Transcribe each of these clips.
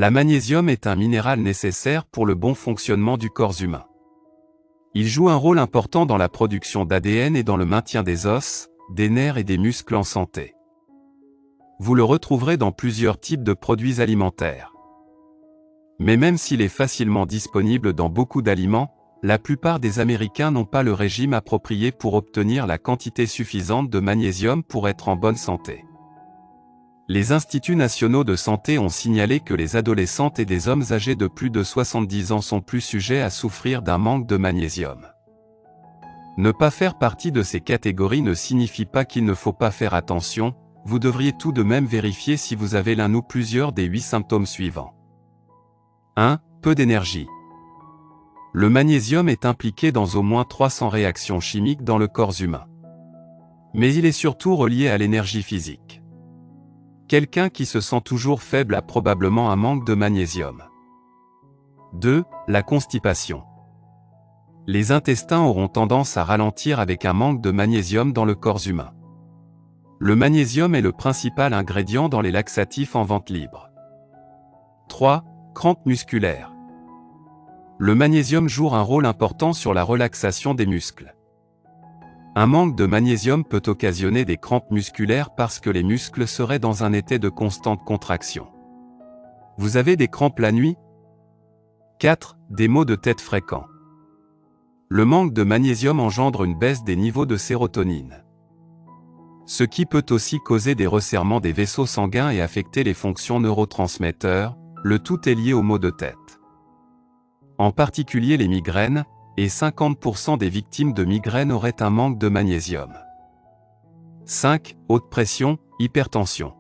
La magnésium est un minéral nécessaire pour le bon fonctionnement du corps humain. Il joue un rôle important dans la production d'ADN et dans le maintien des os, des nerfs et des muscles en santé. Vous le retrouverez dans plusieurs types de produits alimentaires. Mais même s'il est facilement disponible dans beaucoup d'aliments, la plupart des Américains n'ont pas le régime approprié pour obtenir la quantité suffisante de magnésium pour être en bonne santé. Les instituts nationaux de santé ont signalé que les adolescentes et des hommes âgés de plus de 70 ans sont plus sujets à souffrir d'un manque de magnésium. Ne pas faire partie de ces catégories ne signifie pas qu'il ne faut pas faire attention, vous devriez tout de même vérifier si vous avez l'un ou plusieurs des 8 symptômes suivants. 1. Peu d'énergie. Le magnésium est impliqué dans au moins 300 réactions chimiques dans le corps humain. Mais il est surtout relié à l'énergie physique. Quelqu'un qui se sent toujours faible a probablement un manque de magnésium. 2. La constipation. Les intestins auront tendance à ralentir avec un manque de magnésium dans le corps humain. Le magnésium est le principal ingrédient dans les laxatifs en vente libre. 3. Crampes musculaires. Le magnésium joue un rôle important sur la relaxation des muscles. Un manque de magnésium peut occasionner des crampes musculaires parce que les muscles seraient dans un état de constante contraction. Vous avez des crampes la nuit? 4. Des maux de tête fréquents. Le manque de magnésium engendre une baisse des niveaux de sérotonine. Ce qui peut aussi causer des resserrements des vaisseaux sanguins et affecter les fonctions neurotransmetteurs, le tout est lié aux maux de tête. En particulier les migraines, et 50% des victimes de migraines auraient un manque de magnésium. 5. Haute pression, hypertension.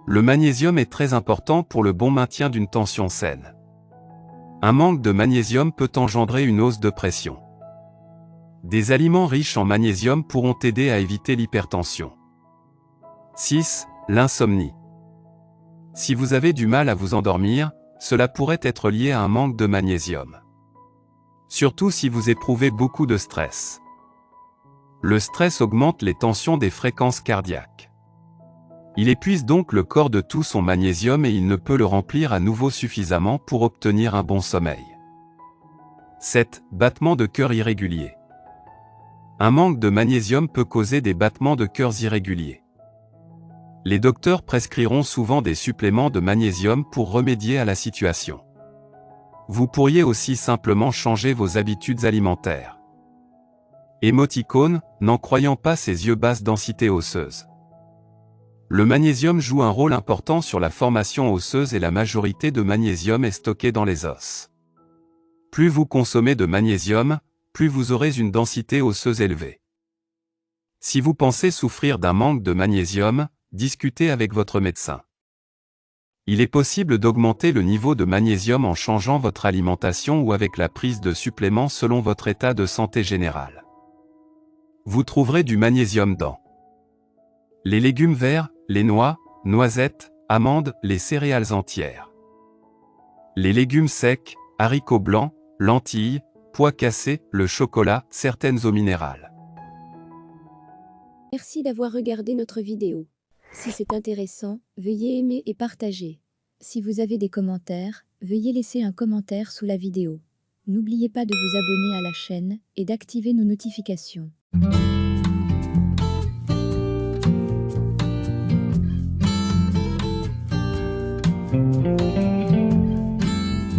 Le magnésium est très important pour le bon maintien d'une tension saine. Un manque de magnésium peut engendrer une hausse de pression. Des aliments riches en magnésium pourront aider à éviter l'hypertension. 6. L'insomnie. Si vous avez du mal à vous endormir, cela pourrait être lié à un manque de magnésium. Surtout si vous éprouvez beaucoup de stress. Le stress augmente les tensions des fréquences cardiaques. Il épuise donc le corps de tout son magnésium et il ne peut le remplir à nouveau suffisamment pour obtenir un bon sommeil. 7. Battements de cœur irréguliers. Un manque de magnésium peut causer des battements de cœur irréguliers. Les docteurs prescriront souvent des suppléments de magnésium pour remédier à la situation. Vous pourriez aussi simplement changer vos habitudes alimentaires. Émoticône, n'en croyant pas ses yeux basse densité osseuse. Le magnésium joue un rôle important sur la formation osseuse et la majorité de magnésium est stockée dans les os. Plus vous consommez de magnésium, plus vous aurez une densité osseuse élevée. Si vous pensez souffrir d'un manque de magnésium, discutez avec votre médecin. Il est possible d'augmenter le niveau de magnésium en changeant votre alimentation ou avec la prise de suppléments selon votre état de santé général. Vous trouverez du magnésium dans les légumes verts, les noix, noisettes, amandes, les céréales entières. Les légumes secs, haricots blancs, lentilles, pois cassés, le chocolat, certaines eaux minérales. Merci d'avoir regardé notre vidéo. Si c'est intéressant, veuillez aimer et partager. Si vous avez des commentaires, veuillez laisser un commentaire sous la vidéo. N'oubliez pas de vous abonner à la chaîne et d'activer nos notifications.